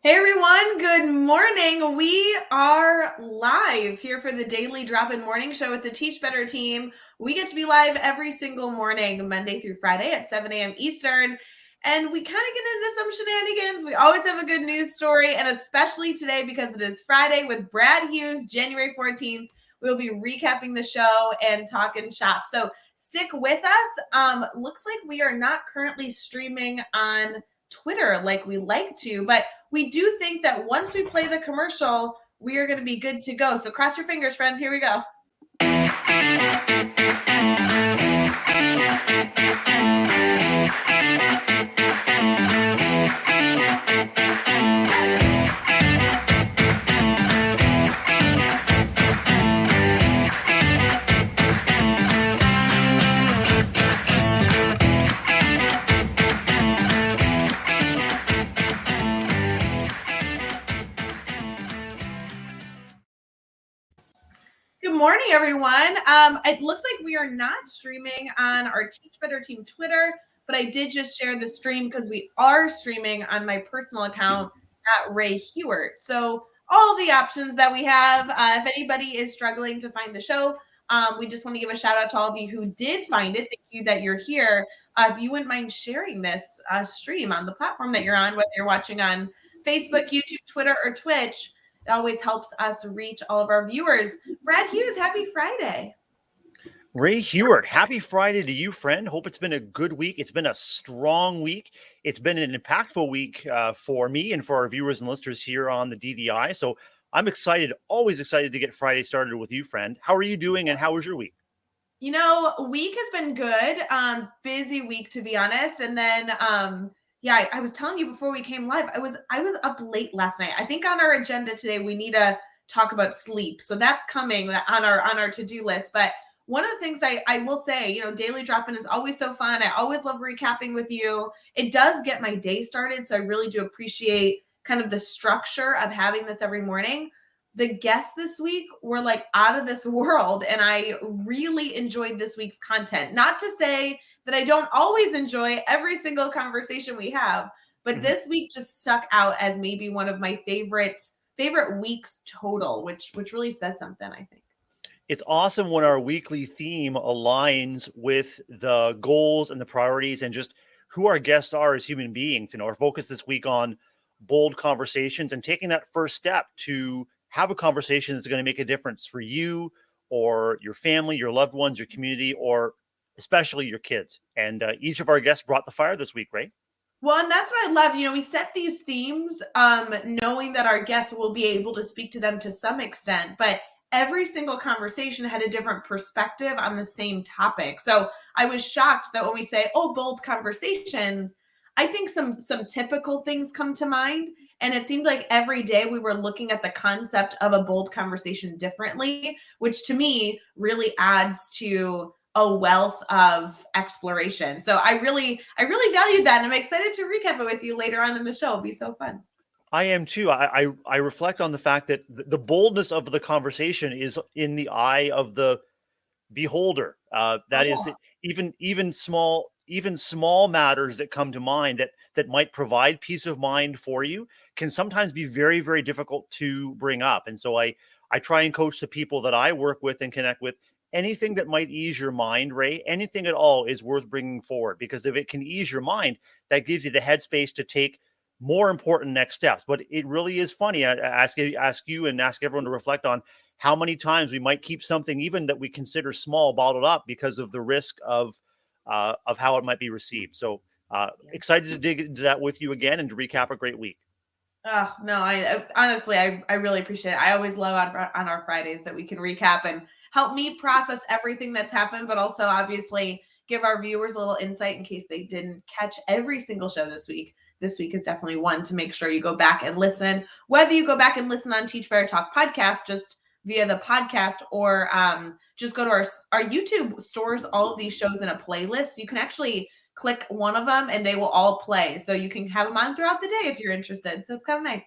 Hey everyone, good morning. We are live here for the daily drop-in morning show with the Teach Better team. We get to be live every single morning, Monday through Friday at 7 a.m. Eastern. And we kind of get into some shenanigans. We always have a good news story, and especially today because it is Friday with Brad Hughes, January 14th. We'll be recapping the show and talking shop. So stick with us. Looks like we are not currently streaming on Twitter like we like to, but we do think that once we play the commercial, we are going to be good to go. So cross your fingers, friends. Here we go. Good morning, everyone. It looks like we are not streaming on our Teach Better Team Twitter, but I did just share the stream because we are streaming on my personal account at Rae Hewart. So all the options that we have, if anybody is struggling to find the show, we just want to give a shout out to all of you who did find it. Thank you that you're here. If you wouldn't mind sharing this stream on the platform that you're on, whether you're watching on Facebook, YouTube, Twitter, or Twitch, it always helps us reach all of our viewers. Brad Hughes, happy Friday. Rae Hewart, happy Friday to you, friend. Hope it's been a good week. It's been a strong week. It's been an impactful week for me and for our viewers and listeners here on the DDI. So I'm excited, always excited to get Friday started with you, friend. How are you doing and how was your week? You know, week has been good. Busy week, to be honest. And then yeah, I was telling you before we came live, I was up late last night. I think on our agenda today we need to talk about sleep. So that's coming on our to-do list. But one of the things I will say, you know, daily drop-in is always so fun. I always love recapping with you. It does get my day started. So I really do appreciate kind of the structure of having this every morning. The guests this week were like out of this world, and I really enjoyed this week's content. Not to say that I don't always enjoy every single conversation we have, but this week just stuck out as maybe one of my favorite weeks total, which really says something, I think. It's awesome when our weekly theme aligns with the goals and the priorities and just who our guests are as human beings. You know, our focus this week on bold conversations and taking that first step to have a conversation that's going to make a difference for you or your family, your loved ones, your community, or especially your kids. And each of our guests brought the fire this week, right? Well, and that's what I love. You know, we set these themes knowing that our guests will be able to speak to them to some extent, but every single conversation had a different perspective on the same topic. So I was shocked that when we say, oh, bold conversations, I think some typical things come to mind. And it seemed like every day we were looking at the concept of a bold conversation differently, which to me really adds to a wealth of exploration. So I really valued that, and I'm excited to recap it with you later on in the show. It'll be so fun. I am too. I reflect on the fact that the boldness of the conversation is in the eye of the beholder. That is Oh, even small matters that come to mind that might provide peace of mind for you can sometimes be very, very difficult to bring up. And so I try and coach the people that I work with and connect with. Anything that might ease your mind, Rae, anything at all is worth bringing forward, because if it can ease your mind, that gives you the headspace to take more important next steps. But it really is funny. I ask you and ask everyone to reflect on how many times we might keep something even that we consider small bottled up because of the risk of how it might be received. So excited to dig into that with you again and to recap a great week. oh no, I honestly, I really appreciate it. I always love on our Fridays that we can recap and help me process everything that's happened, but also obviously give our viewers a little insight in case they didn't catch every single show this week. This week is definitely one to make sure you go back and listen. Whether you go back and listen on Teach Better Talk podcast, just via the podcast, or just go to our YouTube stores all of these shows in a playlist. You can actually click one of them and they will all play. So you can have them on throughout the day if you're interested. So it's kind of nice.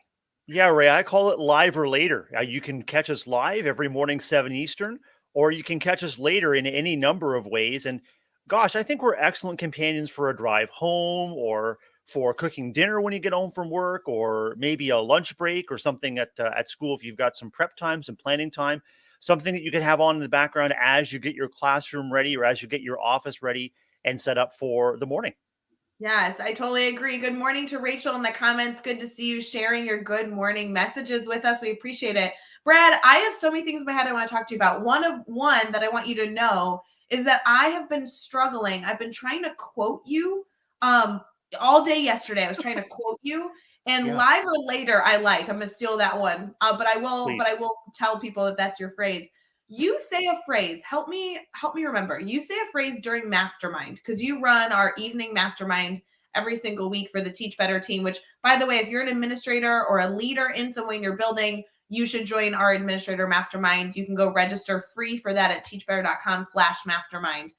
Yeah, Rae, I call it live or later. You can catch us live every morning, 7 Eastern, or you can catch us later in any number of ways. And gosh, I think we're excellent companions for a drive home or for cooking dinner when you get home from work, or maybe a lunch break or something at school if you've got some prep time, some planning time, something that you can have on in the background as you get your classroom ready or as you get your office ready and set up for the morning. Yes, I totally agree. Good morning to Rachel in the comments. Good to see you sharing your good morning messages with us. We appreciate it. Brad, I have so many things in my head I want to talk to you about. One that I want you to know is that I have been struggling. I've been trying to quote you um all day yesterday. I was trying to quote you, and Yeah, live or later I'm gonna steal that one. But please. I will tell people that that's your phrase. You say a phrase. Help me remember. You say a phrase during mastermind because you run our evening mastermind every single week for the Teach Better team, which, by the way, if you're an administrator or a leader in some way in your building, you should join our administrator mastermind. You can go register free for that at teachbetter.com/mastermind.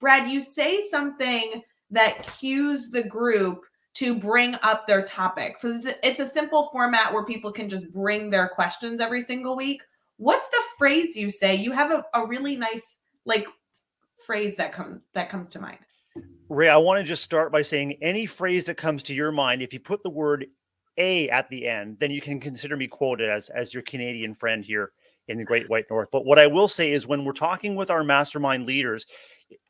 Brad, you say something that cues the group to bring up their topics. So it's a simple format where people can just bring their questions every single week. What's the phrase you say? You have a really nice like phrase that comes to mind. Ray, I want to just start by saying any phrase that comes to your mind, if you put the word a at the end, then you can consider me quoted as your Canadian friend here in the Great White North. But what I will say is when we're talking with our mastermind leaders,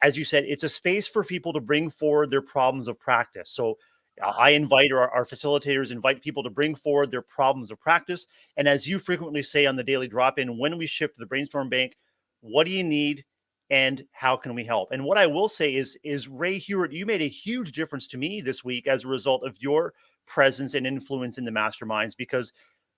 as you said, it's a space for people to bring forward their problems of practice. So I invite, or our facilitators invite people to bring forward their problems of practice. And as you frequently say on the daily drop in, when we shift to the brainstorm bank, what do you need? And how can we help? And what I will say is Ray Hewitt, you made a huge difference to me this week as a result of your presence and influence in the masterminds, because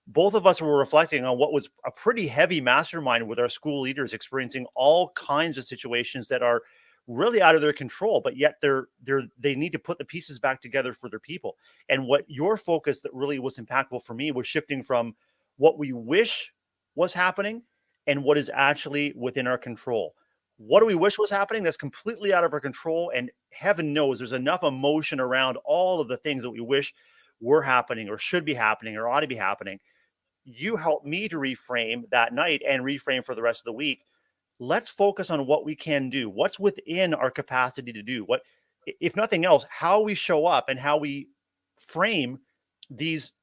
both of us were reflecting on what was a pretty heavy mastermind with our school leaders experiencing all kinds of situations that are really out of their control, but yet they need to put the pieces back together for their people. And what your focus that really was impactful for me was shifting from what we wish was happening and what is actually within our control. What do we wish was happening? That's completely out of our control. And heaven knows there's enough emotion around all of the things that we wish were happening or should be happening or ought to be happening. You helped me to reframe that night and reframe for the rest of the week. Let's focus on what we can do, what's within our capacity to do. What, if nothing else, how we show up and how we frame these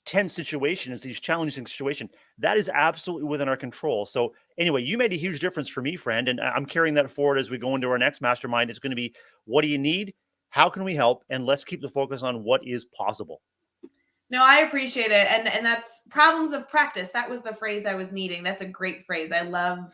tense situations, these challenging situations, that is absolutely within our control. So anyway, you made a huge difference for me, friend. And I'm carrying that forward as we go into our next mastermind. It's going to be, what do you need? How can we help? And let's keep the focus on what is possible. No, I appreciate it. And that's problems of practice. That was the phrase I was needing. That's a great phrase. I love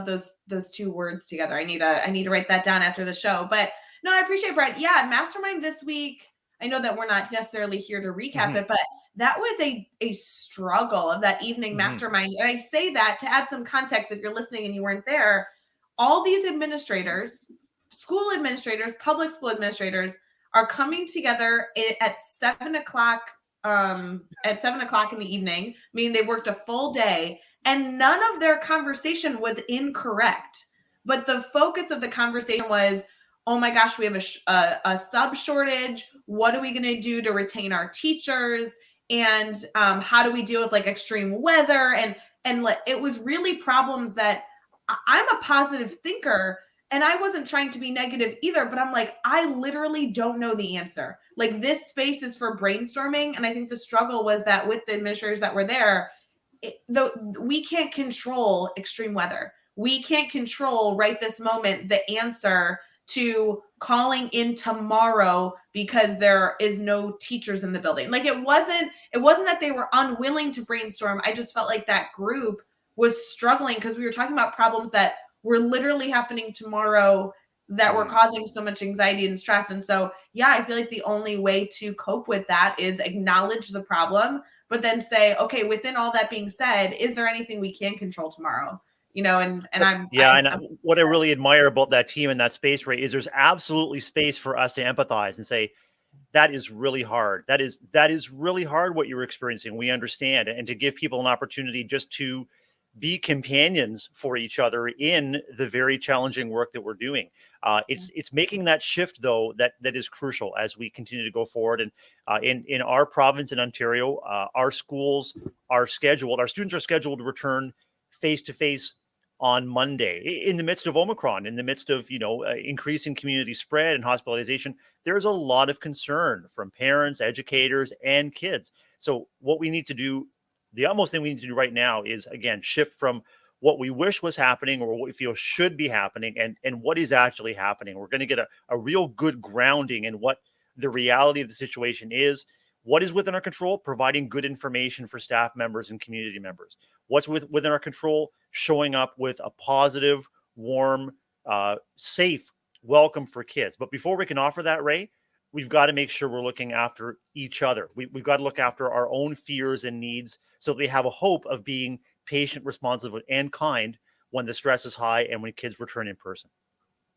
those two words together. I need to write that down after the show. But no, I appreciate it, Brad. Yeah, mastermind this week. I know that we're not necessarily here to recap Mm-hmm. it, but that was a struggle of that evening Mm-hmm. mastermind. And I say that to add some context if you're listening and you weren't there. All these administrators, school administrators, public school administrators are coming together at 7 o'clock in the evening, meaning they worked a full day, and none of their conversation was incorrect. But the focus of the conversation was, oh my gosh, we have a sub shortage. What are we going to do to retain our teachers? And how do we deal with like extreme weather? And it was really problems that I'm a positive thinker, and I wasn't trying to be negative either, but I'm like, I literally don't know the answer. Like, this space is for brainstorming. And I think the struggle was that with the administrators that were there, we can't control extreme weather. We can't control right this moment the answer to calling in tomorrow because there is no teachers in the building. Like, it wasn't that they were unwilling to brainstorm. I just felt like that group was struggling because we were talking about problems that were literally happening tomorrow that were Mm-hmm. causing so much anxiety and stress. And so, yeah, I feel like the only way to cope with that is acknowledge the problem, but then say, okay, within all that being said, is there anything we can control tomorrow? And Yeah, and I'm what I really admire about that team and that space, Ray, is there's absolutely space for us to empathize and say, that is really hard. That is really hard what you're experiencing. We understand, and to give people an opportunity just to be companions for each other in the very challenging work that we're doing. It's making that shift though that is crucial as we continue to go forward. And in our province in Ontario, our schools are scheduled. Our students are scheduled to return face to face on Monday in the midst of Omicron, in the midst of increasing community spread and hospitalization. there's a lot of concern from parents, educators, and kids. So what we need to do, the utmost thing we need to do right now is, again, shift from what we wish was happening or what we feel should be happening and what is actually happening. We're going to get a real good grounding in what the reality of the situation is, what is within our control, providing good information for staff members and community members. What's within our control, showing up with a positive, warm, safe welcome for kids. But before we can offer that, Rae, we've got to make sure we're looking after each other. We've got to look after our own fears and needs so that we have a hope of being patient, responsive, and kind when the stress is high and when kids return in person.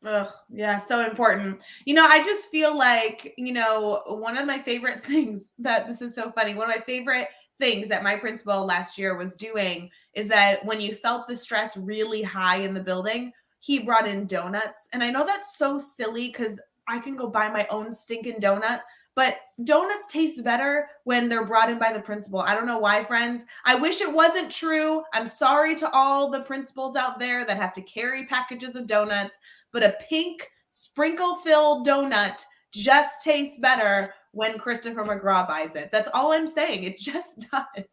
Oh, yeah, so important. I just feel like, one of my favorite things that this is so funny. One of my favorite things that my principal last year was doing is that when you felt the stress really high in the building, he brought in donuts. And I know that's so silly because I can go buy my own stinking donut, but donuts taste better when they're brought in by the principal. I don't know why, friends. I wish it wasn't true. I'm sorry to all the principals out there that have to carry packages of donuts, but a pink sprinkle-filled donut just tastes better when Christopher McGraw buys it. That's all I'm saying. It just does.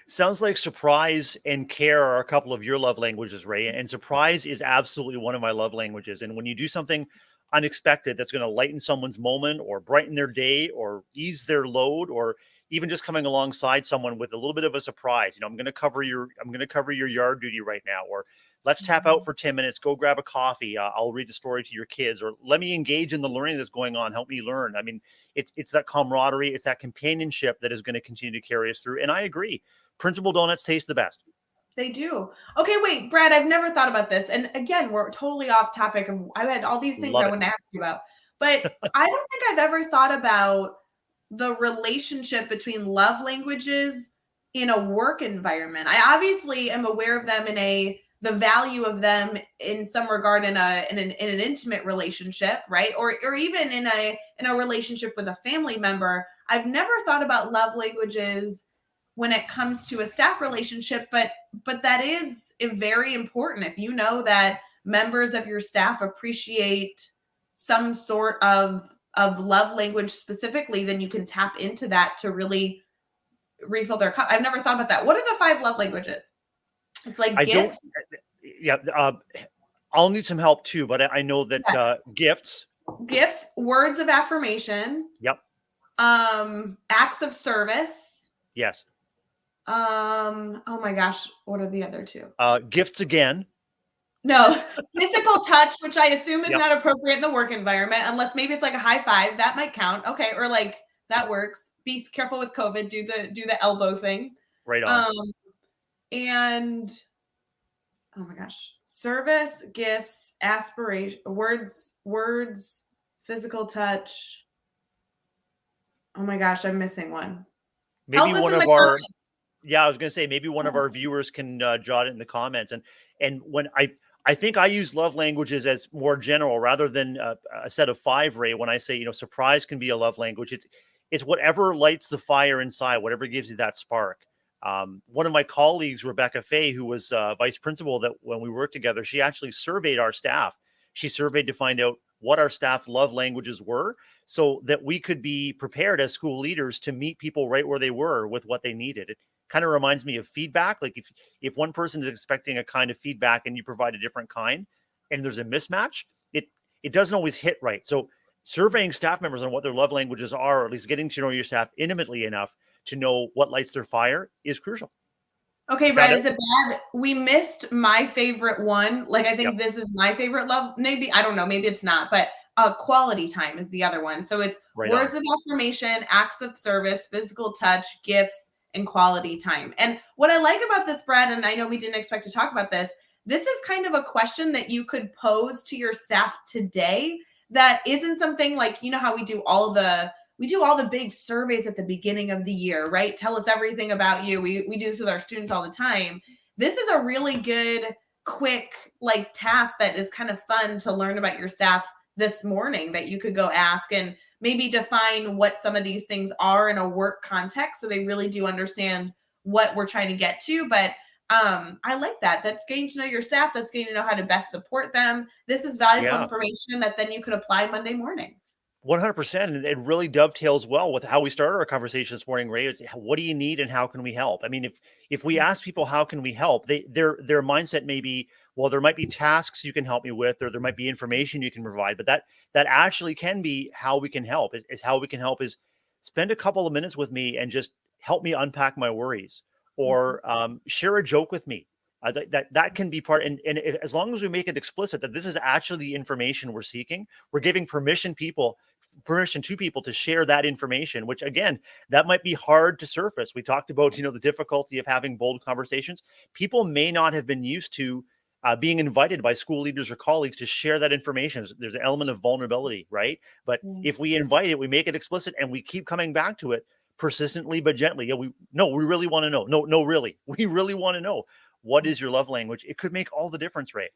Sounds like surprise and care are a couple of your love languages, Rae. And surprise is absolutely one of my love languages. And when you do something unexpected that's going to lighten someone's moment or brighten their day or ease their load, or even just coming alongside someone with a little bit of a surprise, I'm going to cover your yard duty right now, or let's tap out for 10 minutes, go grab a coffee. I'll read the story to your kids, or let me engage in the learning that's going on. Help me learn. I mean, it's that camaraderie, it's that companionship that is going to continue to carry us through. And I agree. Principal donuts taste the best. They do. Okay, wait, Brad, I've never thought about this. And again, we're totally off topic. I had all these things I Love it. want to ask you about, but I don't think I've ever thought about the relationship between love languages in a work environment. I obviously am aware of them the value of them in some regard in an intimate relationship, right? Or even in a relationship with a family member. I've never thought about love languages when it comes to a staff relationship, but that is very important. If you know that members of your staff appreciate some sort of love language specifically, then you can tap into that to really refill their cup. I've never thought about that. What are the 5 love languages? It's like I don't. gifts. Yeah, I'll need some help too, but I know that gifts. Gifts, words of affirmation. Yep. Acts of service. Yes. Oh my gosh, what are the other 2? Gifts again. No, physical touch, which I assume is Yep. not appropriate in the work environment, unless maybe it's like a high five. That might count. Okay, or like that works. Be careful with COVID. Do the elbow thing. Right on. And oh my gosh, service, gifts, aspiration, words, physical touch. Oh my gosh, I'm missing one. Maybe Help us one in of the our comments. Yeah, I was going to say maybe one of our viewers can jot it in the comments. And when I think I use love languages as more general rather than a set of 5, Rae. When I say surprise can be a love language, it's whatever lights the fire inside, whatever gives you that spark. One of my colleagues, Rebecca Fay, who was vice principal, that when we worked together, she actually surveyed our staff. She surveyed to find out what our staff love languages were, so that we could be prepared as school leaders to meet people right where they were with what they needed. It kind of reminds me of feedback. Like if one person is expecting a kind of feedback and you provide a different kind and there's a mismatch, it doesn't always hit right. So surveying staff members on what their love languages are, or at least getting to know your staff intimately enough to know what lights their fire, is crucial. Okay, Found Brad, out? is it bad? We missed my favorite one. Like, I Yep. think this is my favorite love. Maybe, I don't know, maybe it's not, but quality time is the other one. So it's Right on. words of affirmation, acts of service, physical touch, gifts, and quality time. And what I like about this, Brad, and I know we didn't expect to talk about this is kind of a question that you could pose to your staff today that isn't something like, how we do all the big surveys at the beginning of the year, right? Tell us everything about you. We do this with our students all the time. This is a really good, quick, like task that is kind of fun to learn about your staff this morning that you could go ask and maybe define what some of these things are in a work context so they really do understand what we're trying to get to. But I like that. That's getting to know your staff. That's getting to know how to best support them. This is valuable Yeah. information that then you could apply Monday morning. 100%. And it really dovetails well with how we started our conversation this morning, Ray, is what do you need and how can we help? I mean, if we ask people how can we help, their mindset may be, well, there might be tasks you can help me with, or there might be information you can provide, but that actually can be how we can help. Is how we can help is spend a couple of minutes with me and just help me unpack my worries, Mhm. or share a joke with me. That can be part, and as long as we make it explicit that this is actually the information we're seeking, we're giving permission to people to share that information, which again, that might be hard to surface. We talked about, the difficulty of having bold conversations. People may not have been used to being invited by school leaders or colleagues to share that information. There's an element of vulnerability, right? But Yeah. if we invite it, we make it explicit, and we keep coming back to it persistently but gently. Yeah, we really want to know. No, really, we really want to know, what is your love language? It could make all the difference, Ray.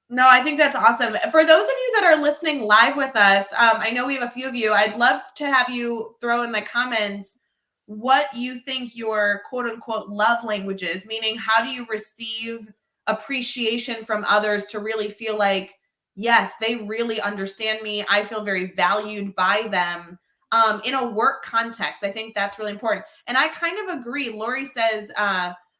No, I think that's awesome. For those of you that are listening live with us, I know we have a few of you. I'd love to have you throw in the comments what you think your quote unquote love language is, meaning how do you receive appreciation from others to really feel like, yes, they really understand me. I feel very valued by them. In a work context, I think that's really important. And I kind of agree. Lori says,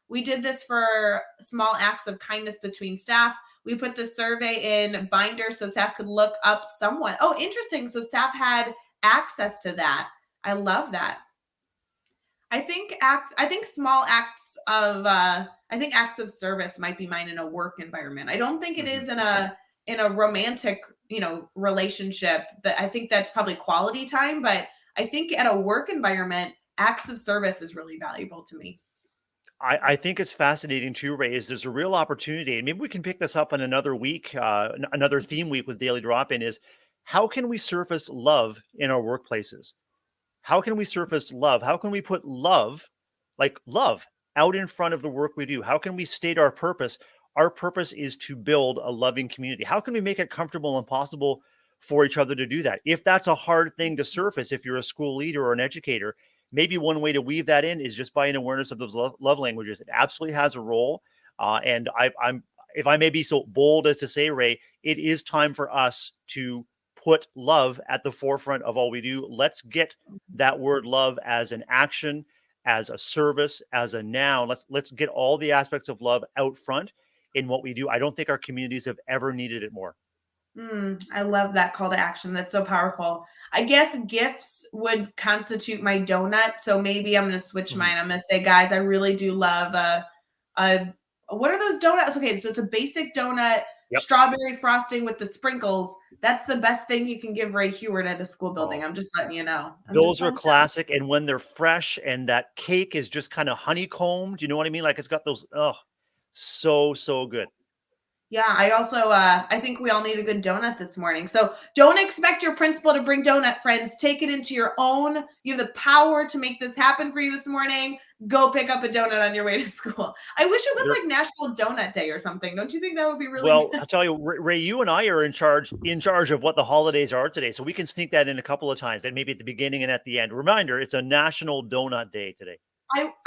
we did this for small acts of kindness between staff. We put the survey in Binder so staff could look up someone. Oh, interesting. So staff had access to that. I love that. I think small acts of I think acts of service might be mine in a work environment. I don't think it Mhm. is in a romantic, relationship. That I think that's probably quality time, but I think at a work environment, acts of service is really valuable to me. I think it's fascinating too, Ray, is there's a real opportunity, and maybe we can pick this up in another week, another theme week with Daily Drop In, is how can we surface love in our workplaces? How can we surface love? How can we put love, like love, out in front of the work we do? How can we state our purpose? Our purpose is to build a loving community. How can we make it comfortable and possible for each other to do that? If that's a hard thing to surface, if you're a school leader or an educator, maybe one way to weave that in is just by an awareness of those love languages. It absolutely has a role. And if I may be so bold as to say, Ray, it is time for us to put love at the forefront of all we do. Let's get that word love as an action, as a service, as a noun. Let's get all the aspects of love out front in what we do. I don't think our communities have ever needed it more. I love that call to action. That's so powerful. I guess gifts would constitute my donut. So maybe I'm going to switch Mhm. mine. I'm going to say, guys, I really do love a, what are those donuts? Okay, so it's a basic donut, Yep. strawberry frosting with the sprinkles. That's the best thing you can give Ray Heward at a school building. Oh, I'm just letting you know. I'm just those are letting classic. And when they're fresh and that cake is just kind of honeycombed, you know what I mean? Like it's got those, oh, so good. Yeah, I also I think we all need a good donut this morning. So don't expect your principal to bring donut, friends. Take it into your own. You have the power to make this happen for you this morning. Go pick up a donut on your way to school. I wish it was There, like National Donut Day or something. Don't you think that would be really well, good? I'll tell you, Ray, you and I are in charge of what the holidays are today. So we can sneak that in a couple of times, and maybe at the beginning and at the end. Reminder, it's a National Donut Day today.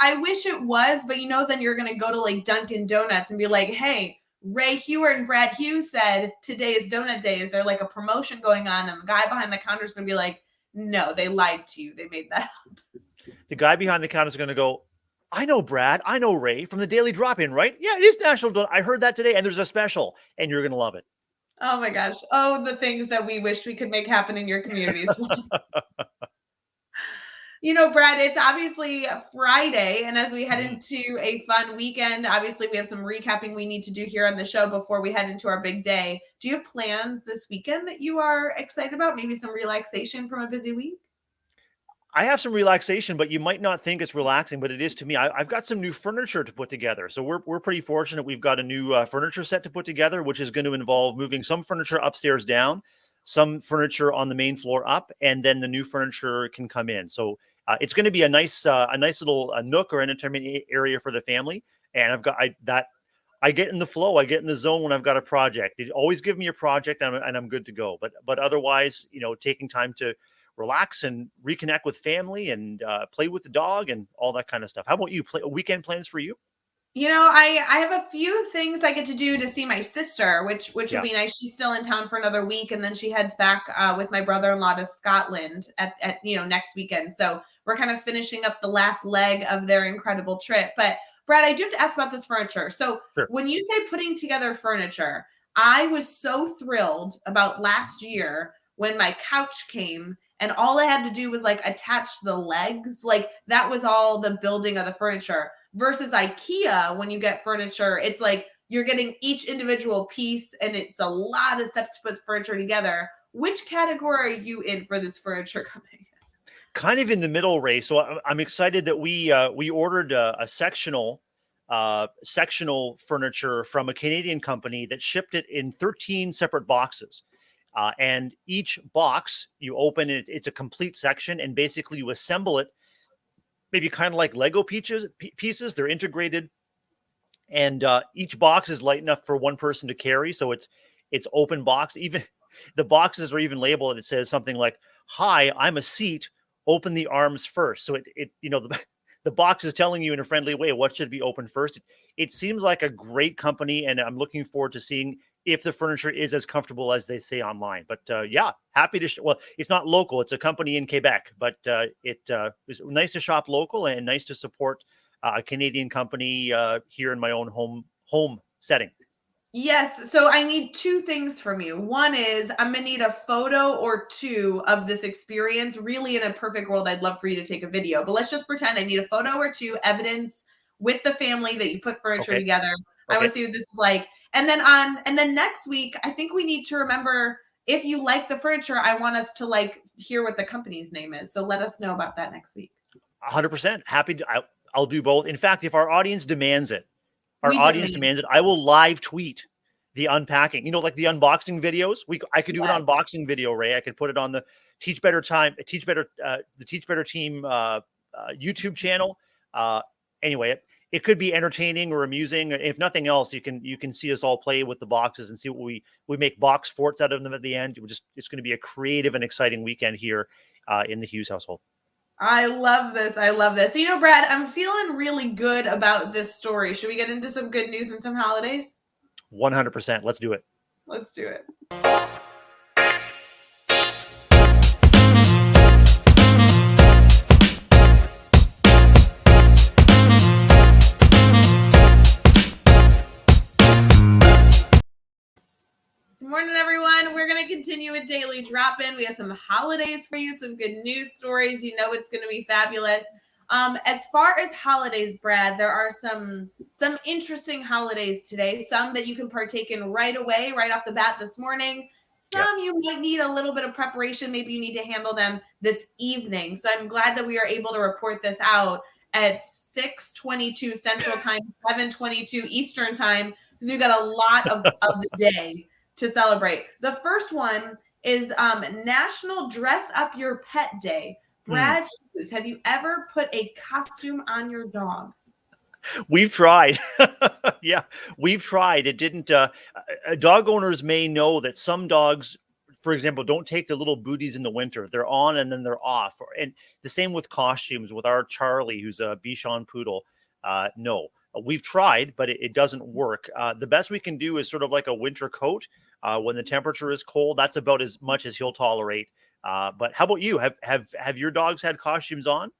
I wish it was, but then you're gonna go to like Dunkin' Donuts and be like, hey, Ray Hewer and Brad Hughes said today is donut day. Is there like a promotion going on? And the guy behind the counter is gonna be like, no, they lied to you. They made that. The guy behind the counter is going to go, I know Brad, I know Ray from the Daily Drop In, right? Yeah, it is National Donut. I heard that today, and there's a special, and you're going to love it. Oh my gosh. Oh, the things that we wish we could make happen in your communities. Brad, it's obviously Friday, and as we head Mhm. into a fun weekend, obviously we have some recapping we need to do here on the show before we head into our big day. Do you have plans this weekend that you are excited about? Maybe some relaxation from a busy week? I have some relaxation, but you might not think it's relaxing, but it is to me. I've got some new furniture to put together, so we're pretty fortunate. We've got a new furniture set to put together, which is going to involve moving some furniture upstairs down, some furniture on the main floor up, and then the new furniture can come in. So it's going to be a nice little nook or an entertainment area for the family. And I get in the flow, I get in the zone when I've got a project. It always give me a project, and I'm good to go. But otherwise, taking time to relax and reconnect with family and play with the dog and all that kind of stuff. How about you? Weekend plans for you? I have a few things I get to do to see my sister, which will Yeah, be nice. She's still in town for another week, and then she heads back with my brother-in-law to Scotland at next weekend. So we're kind of finishing up the last leg of their incredible trip. But Brad, I do have to ask about this furniture. So sure. when you say putting together furniture, I was so thrilled about last year when my couch came and all I had to do was like attach the legs. Like that was all the building of the furniture versus IKEA. When you get furniture, it's like you're getting each individual piece and it's a lot of steps to put the furniture together. Which category are you in for this furniture coming? Kind of in the middle, Ray. So I'm excited that we ordered a sectional furniture from a Canadian company that shipped it in 13 separate boxes. And each box you open it, it's a complete section, and basically you assemble it, maybe kind of like Lego pieces. They're integrated, and each box is light enough for one person to carry. So it's open box. Even the boxes are even labeled. It says something like, "Hi, I'm a seat. Open the arms first." So the box is telling you in a friendly way what should be opened first. It seems like a great company, and I'm looking forward to seeing if the furniture is as comfortable as they say online. But yeah, happy to. Well, it's not local; it's a company in Quebec, but it was nice to shop local and nice to support a Canadian company here in my own home setting. Yes. So I need two things from you. One is I'm gonna need a photo or two of this experience. Really, in a perfect world, I'd love for you to take a video, but let's just pretend I need a photo or two evidence with the family that you put furniture Okay. together. I want Okay. to see what this is like. And then next week, I think we need to remember if you like the furniture, I want us to like hear what the company's name is. So let us know about that next week. 100% happy to. I'll do both. In fact, if our audience demands it, We demand. I will live tweet the unpacking. Like the unboxing videos. I could do an Yes. unboxing video, Ray. I could put it on the the Teach Better Team YouTube channel. Uh, anyway, it could be entertaining or amusing. If nothing else, you can see us all play with the boxes and see what we make box forts out of them at the end. It's going to be a creative and exciting weekend here in the Hughes household. I love this. I love this. Brad, I'm feeling really good about this story. Should we get into some good news and some holidays? 100%. Let's do it. Let's do it. Good morning, everyone. We're going to continue with Daily Drop In. We have some holidays for you, some good news stories. It's going to be fabulous. As far as holidays, Brad, there are some interesting holidays today. Some that you can partake in right away, right off the bat this morning. Yeah. Some you might need a little bit of preparation. Maybe you need to handle them this evening. So I'm glad that we are able to report this out at 6:22 Central Time, 7:22 Eastern Time, because we've got a lot of the day to celebrate. The first one is National Dress Up Your Pet Day. Brad Hughes, have you ever put a costume on your dog? We've tried. Yeah, we've tried. It didn't. Dog owners may know that some dogs, for example, don't take their little booties in the winter. They're on and then they're off. And the same with costumes. With our Charlie, who's a Bichon poodle, no, we've tried, but it doesn't work. The best we can do is sort of like a winter coat. When the temperature is cold, that's about as much as he'll tolerate. But how about you? Have your dogs had costumes on?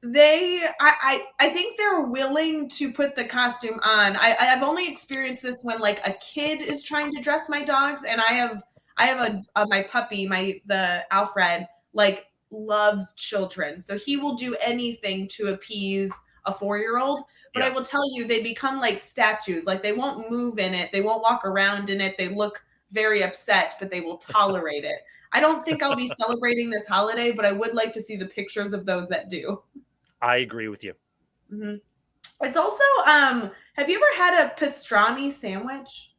I think they're willing to put the costume on. I've only experienced this when like a kid is trying to dress my dogs, and I have my puppy, the Alfred, like loves children, so he will do anything to appease a 4-year-old. But I Yeah. will tell you, they become like statues. Like they won't move in it, they won't walk around in it. They look very upset, but they will tolerate it. I don't think I'll be celebrating this holiday, but I would like to see the pictures of those that do. I agree with you. Mm-hmm. It's also, have you ever had a pastrami sandwich?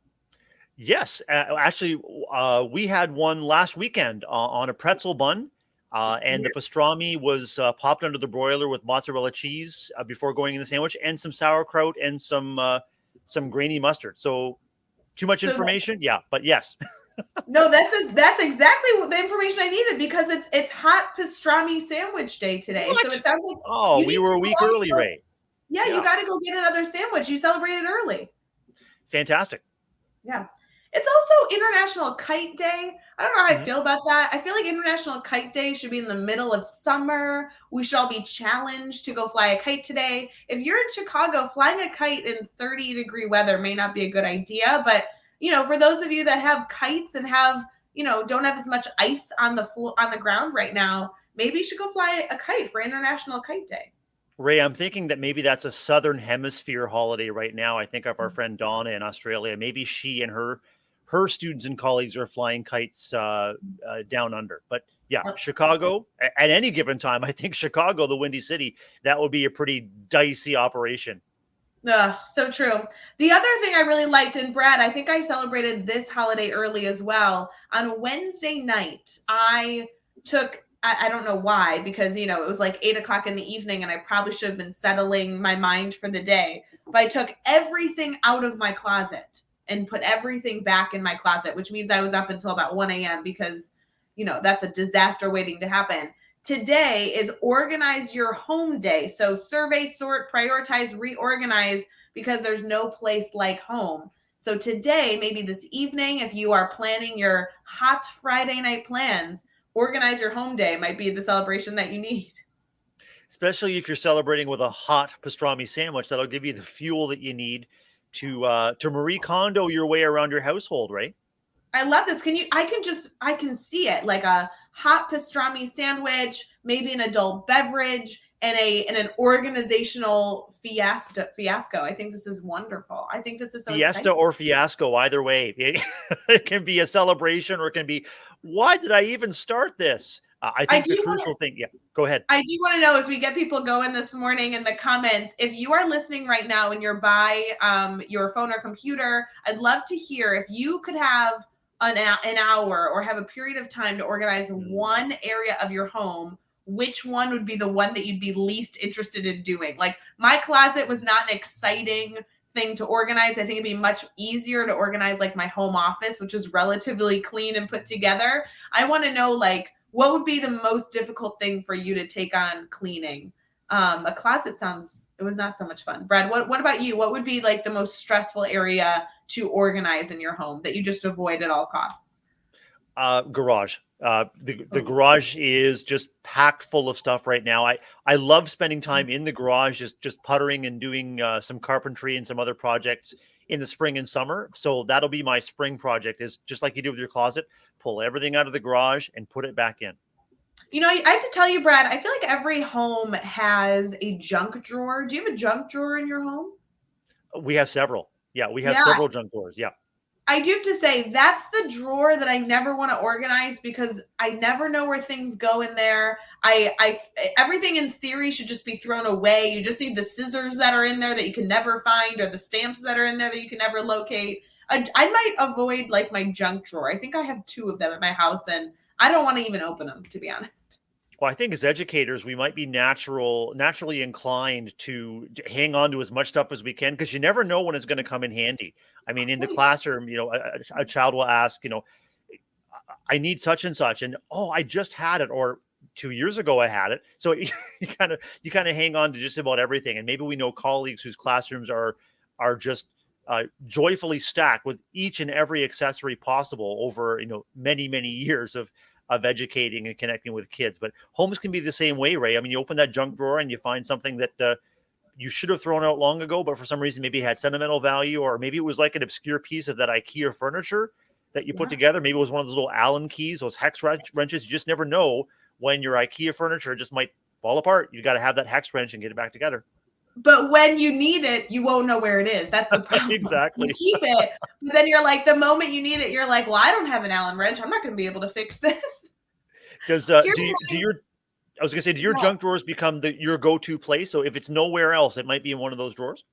Yes, actually, we had one last weekend on a pretzel bun, and the pastrami was popped under the broiler with mozzarella cheese before going in the sandwich, and some sauerkraut and some grainy mustard. So, too much So information, yeah, but yes. no, that's exactly the information I needed, because it's hot pastrami sandwich day today. So What? it sounds like Oh, you we need were to a go week out early, for Ray. Yeah, you Yeah, got to go get another sandwich. You celebrated early. fantastic. Yeah. It's also International Kite Day. I don't know how I Mhm. feel about that. I feel like International Kite Day should be in the middle of summer. We should all be challenged to go fly a kite today. If you're in Chicago, flying a kite in 30-degree weather may not be a good idea, but for those of you that have kites and don't have as much ice on the ground right now, maybe you should go fly a kite for International Kite Day. Ray, I'm thinking that maybe that's a Southern Hemisphere holiday right now. I think of our friend Donna in Australia. Maybe she and her students and colleagues are flying kites down under. But yeah, Chicago at any given time. I think Chicago, the Windy City, that would be a pretty dicey operation. Ugh, so true. The other thing I really liked, and Brad, I think I celebrated this holiday early as well. On Wednesday night, I don't know why, because, it was like 8 o'clock in the evening and I probably should have been settling my mind for the day. But I took everything out of my closet and put everything back in my closet, which means I was up until about 1 a.m. because, that's a disaster waiting to happen. Today is Organize Your Home Day. So survey, sort, prioritize, reorganize, because there's no place like home. So today, maybe this evening, if you are planning your hot Friday night plans, Organize Your Home Day might be the celebration that you need. Especially if you're celebrating with a hot pastrami sandwich, that'll give you the fuel that you need to Marie Kondo your way around your household, right? I love this. I can see it, like a hot pastrami sandwich, maybe an adult beverage, and an organizational fiasco. I think this is wonderful. I think this is so Fiesta exciting. or fiasco, either way. It can be a celebration or it can be, why did I even start this? I I think the do want to crucial thing, yeah, go ahead. I do want to know, as we get people going this morning in the comments, if you are listening right now and you're by your phone or computer, I'd love to hear if you could have an hour or have a period of time to organize one area of your home. Which one would be the one that you'd be least interested in doing? Like, my closet was not an exciting thing to organize. I think it'd be much easier to organize like my home office, which is relatively clean and put together. I want to know, like, what would be the most difficult thing for you to take on cleaning? A closet it was not so much fun. Brad, what about you? What would be like the most stressful area to organize in your home that you just avoid at all costs? Garage. The garage is just packed full of stuff right now. I love spending time in the garage, just puttering and doing some carpentry and some other projects in the spring and summer. So that'll be my spring project, is just like you do with your closet, pull everything out of the garage and put it back in. I have to tell you, Brad, I feel like every home has a junk drawer. Do you have a junk drawer in your home? We have several. Yeah, we have Yeah, several junk drawers. Yeah. I do have to say that's the drawer that I never want to organize because I never know where things go in there. Everything in theory should just be thrown away. You just need the scissors that are in there that you can never find, or the stamps that are in there that you can never locate. I might avoid like my junk drawer. I think I have 2 of them at my house, and I don't want to even open them, to be honest. Well, I think as educators, we might be naturally inclined to hang on to as much stuff as we can, because you never know when it's going to come in handy. I mean, in the classroom, a child will ask, I need such and such, and oh, I just had it, or 2 years ago I had it. So you kind of hang on to just about everything. And maybe we know colleagues whose classrooms are just joyfully stacked with each and every accessory possible over many years of educating and connecting with kids. But homes can be the same way, Ray. I mean, you open that junk drawer and you find something that you should have thrown out long ago, but for some reason maybe it had sentimental value, or maybe it was like an obscure piece of that IKEA furniture that you put together. Maybe it was one of those little Allen keys, those hex wrenches. You just never know when your IKEA furniture just might fall apart. You got to have that hex wrench and get it back together. But when you need it, you won't know where it is. That's the problem. Exactly. You keep it, but then you're like, the moment you need it, you're like, well, I don't have an Allen wrench. I'm not going to be able to fix this. Does Here's do your I was gonna say, do your what- junk drawers become your go-to place? So if it's nowhere else, it might be in one of those drawers.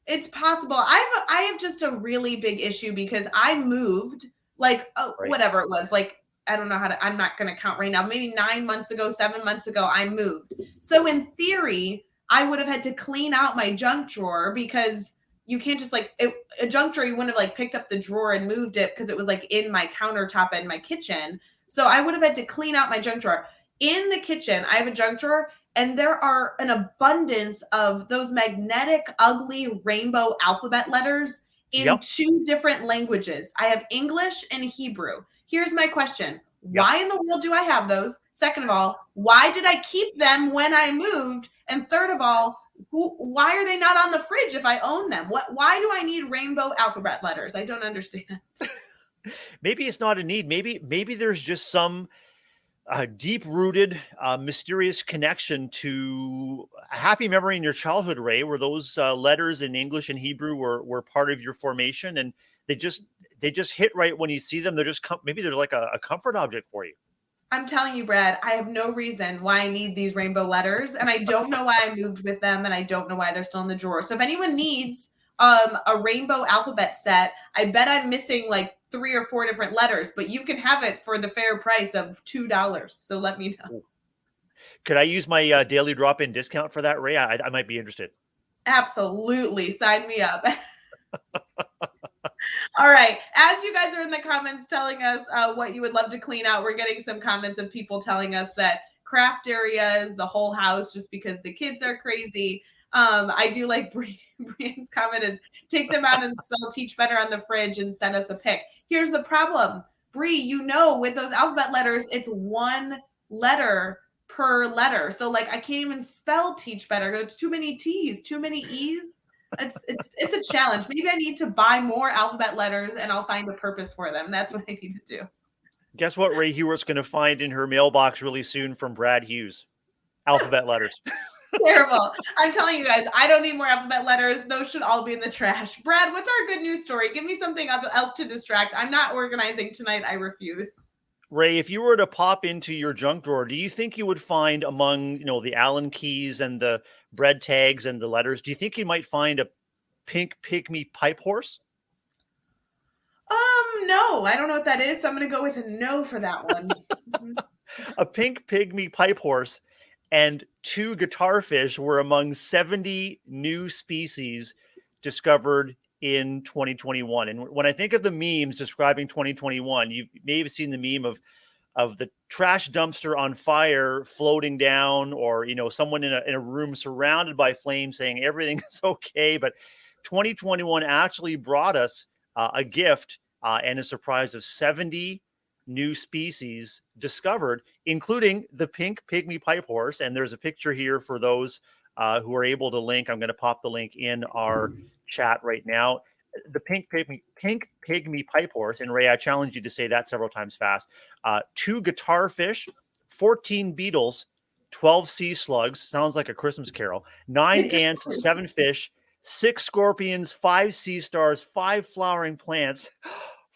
It's possible. I have just a really big issue because I moved like Right. whatever it was, like I don't know how to. I'm not going to count right now. Maybe 9 months ago, 7 months ago, I moved. So in theory, I would have had to clean out my junk drawer because you can't just a junk drawer. You wouldn't have like picked up the drawer and moved it because it was like in my countertop in my kitchen. So I would have had to clean out my junk drawer. In the kitchen, I have a junk drawer, and there are an abundance of those magnetic, ugly rainbow alphabet letters in Yep. 2 different languages. I have English and Hebrew. Here's my question. Yep. Why in the world do I have those? Second of all, why did I keep them when I moved? And third of all, why are they not on the fridge if I own them? Why do I need rainbow alphabet letters? I don't understand. Maybe it's not a need. Maybe there's just some deep-rooted, mysterious connection to a happy memory in your childhood, Ray, where those letters in English and Hebrew were part of your formation, and they just they just hit right when you see them. They're just maybe they're like a comfort object for you. I'm telling you, Brad, I have no reason why I need these rainbow letters, and I don't know why I moved with them, and I don't know why they're still in the drawer. So if anyone needs a rainbow alphabet set, I bet I'm missing like 3 or 4 different letters, but you can have it for the fair price of $2. So let me know. Ooh. Could I use my daily drop-in discount for that, Ray? I might be interested. Absolutely, sign me up. All right. As you guys are in the comments telling us what you would love to clean out, we're getting some comments of people telling us that craft areas, the whole house, just because the kids are crazy. I do like Brian's comment is take them out and spell teach better on the fridge and send us a pic. Here's the problem. Bree, you know, with those alphabet letters, it's 1 letter per letter. So like I can't even spell teach better. There's too many T's, too many E's. It's a challenge. Maybe I need to buy more alphabet letters and I'll find a purpose for them. That's what I need to do. Guess what Ray Hewert's going to find in her mailbox really soon from Brad Hughes? Alphabet letters. Terrible. I'm telling you guys, I don't need more alphabet letters. Those should all be in the trash. Brad, what's our good news story? Give me something else to distract. I'm not organizing tonight. I refuse. Ray, if you were to pop into your junk drawer, do you think you would find among, the Allen keys and the bread tags and the letters, do you think you might find a pink pygmy pipe horse? No, I don't know what that is. So I'm going to go with a no for that one. A pink pygmy pipe horse and 2 guitarfish were among 70 new species discovered in 2021. And when I think of the memes describing 2021, you may have seen the meme of the trash dumpster on fire floating down, or someone in a room surrounded by flames saying everything is okay. But 2021 actually brought us a gift and a surprise of 70 new species discovered, including the pink pygmy pipe horse. And there's a picture here for those who are able to link. I'm going to pop the link in our chat right now. The pink pygmy pipe horse, and Ray, I challenge you to say that several times fast. 2 guitarfish, 14 beetles, 12 sea slugs. Sounds like a Christmas carol. 9 ants, 7 fish, 6 scorpions, 5 sea stars, 5 flowering plants,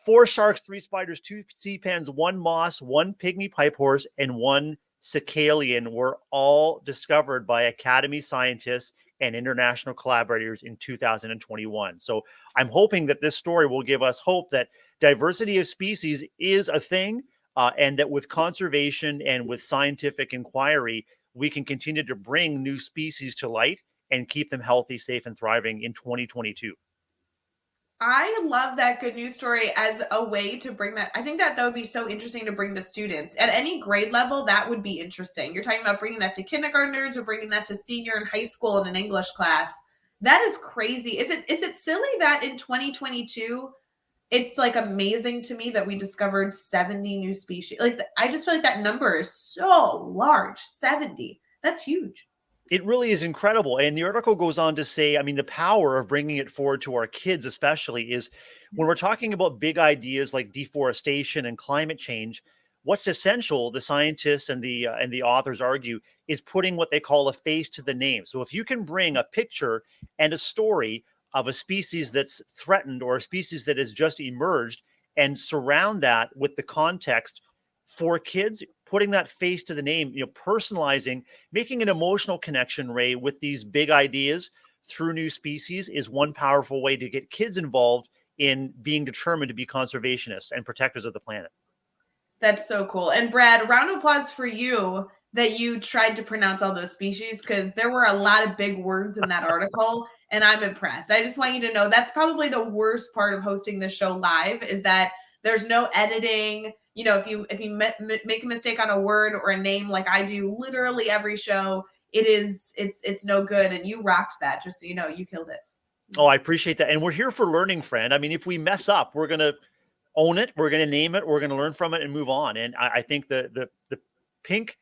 4 sharks, 3 spiders, 2 sea pens, 1 moss, 1 pygmy pipe horse, and 1 cicalian were all discovered by Academy scientists and international collaborators in 2021. So I'm hoping that this story will give us hope that diversity of species is a thing, and that with conservation and with scientific inquiry, we can continue to bring new species to light and keep them healthy, safe, and thriving in 2022. I love that good news story as a way to bring that. I think that would be so interesting to bring to students at any grade level. That would be interesting. You're talking about bringing that to kindergartners or bringing that to senior in high school in an English class. That is crazy. Is it silly that in 2022, it's like amazing to me that we discovered 70 new species? Like I just feel like that number is so large. 70. That's huge. It really is incredible. And the article goes on to say, I mean, the power of bringing it forward to our kids, especially, is when we're talking about big ideas like deforestation and climate change. What's essential, the scientists and the authors argue, is putting what they call a face to the name. So if you can bring a picture and a story of a species that's threatened or a species that has just emerged and surround that with the context for kids, putting that face to the name, personalizing, making an emotional connection, Ray, with these big ideas through new species is one powerful way to get kids involved in being determined to be conservationists and protectors of the planet. That's so cool. And Brad, round of applause for you that you tried to pronounce all those species, because there were a lot of big words in that article, and I'm impressed. I just want you to know that's probably the worst part of hosting the show live, is that there's no editing. If you make a mistake on a word or a name like I do literally every show, it's no good. And you rocked that, just so you know, you killed it. Oh, I appreciate that. And we're here for learning, friend. I mean, if we mess up, we're going to own it. We're going to name it. We're going to learn from it and move on. And I think the pink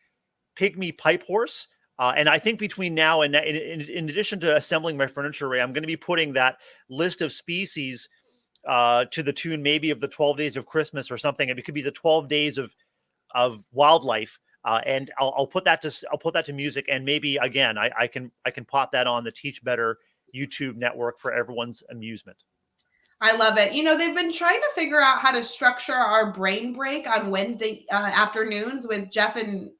pygmy pipe horse. And I think between now and in addition to assembling my furniture, Ray, I'm going to be putting that list of species to the tune maybe of the 12 days of Christmas or something. It could be the 12 days of wildlife. And I'll put that to music, and maybe again I can pop that on the Teach Better YouTube network for everyone's amusement. I love it. You know, they've been trying to figure out how to structure our brain break on Wednesday afternoons with Jeff and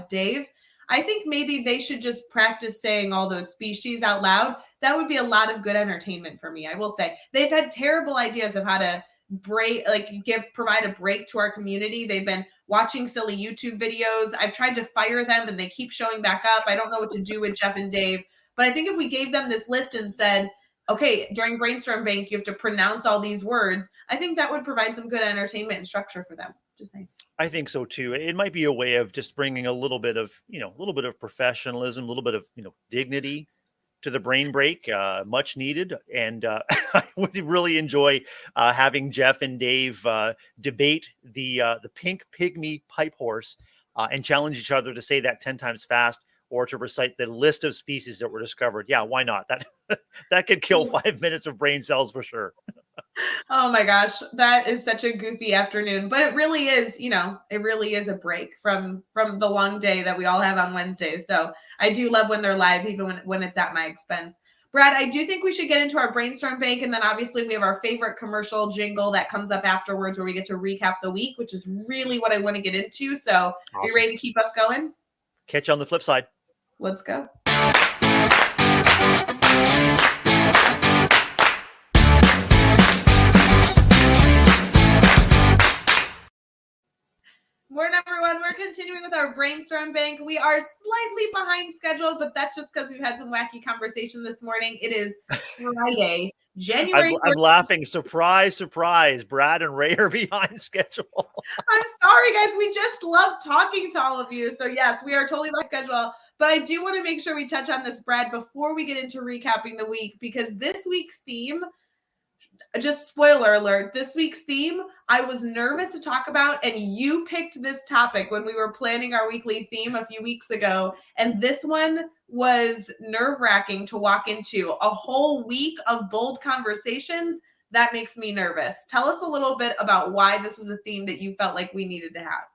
Dave. I think maybe they should just practice saying all those species out loud. That would be a lot of good entertainment for me. I will say they've had terrible ideas of how to provide a break to our community. They've been watching silly YouTube videos. I've tried to fire them and they keep showing back up. I don't know what to do with Jeff and Dave, but I think if we gave them this list and said, okay, during Brainstorm Bank, you have to pronounce all these words, I think that would provide some good entertainment and structure for them. Just saying. I think so too. It might be a way of just bringing a little bit of professionalism, a little bit of, dignity to the brain break, much needed. And I would really enjoy having Jeff and Dave debate the pink pygmy pipe horse and challenge each other to say that 10 times fast, or to recite the list of species that were discovered. Yeah, why not? That could kill 5 minutes of brain cells for sure. Oh my gosh, that is such a goofy afternoon, but it really is, it really is a break from the long day that we all have on Wednesdays. So I do love when they're live, even when it's at my expense. Brad, I do think we should get into our Brainstorm Bank, and then obviously we have our favorite commercial jingle that comes up afterwards where we get to recap the week, which is really what I want to get into. So Awesome. Are you ready to keep us going? Catch you on the flip side. Let's go. Morning, everyone. We're continuing with our Brainstorm Bank. We are slightly behind schedule, but that's just because we've had some wacky conversation this morning. It is Friday, January. I'm laughing. Surprise, surprise. Brad and Ray are behind schedule. I'm sorry, guys. We just love talking to all of you. So, yes, we are totally behind schedule. But I do want to make sure we touch on this, Brad, before we get into recapping the week, because this week's theme, just spoiler alert, this week's theme, I was nervous to talk about, and you picked this topic when we were planning our weekly theme a few weeks ago. And this one was nerve-wracking to walk into. A whole week of bold conversations. That makes me nervous. Tell us a little bit about why this was a theme that you felt like we needed to have.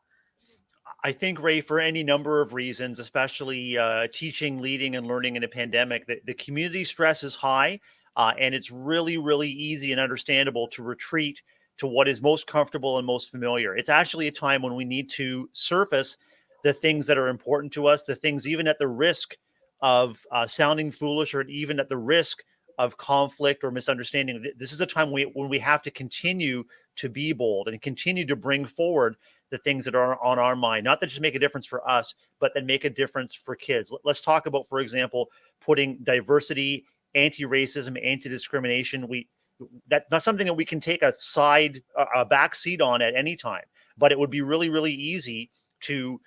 I think, Ray, for any number of reasons, especially teaching, leading, and learning in a pandemic, the community stress is high. And it's really, really easy and understandable to retreat to what is most comfortable and most familiar. It's actually a time when we need to surface the things that are important to us, the things even at the risk of sounding foolish, or even at the risk of conflict or misunderstanding. This is a time when we have to continue to be bold and continue to bring forward the things that are on our mind, not that just make a difference for us, but that make a difference for kids. Let's talk about, for example, putting diversity, anti-racism, anti-discrimination. That's not something that we can take a back seat on at any time, but it would be really, really easy to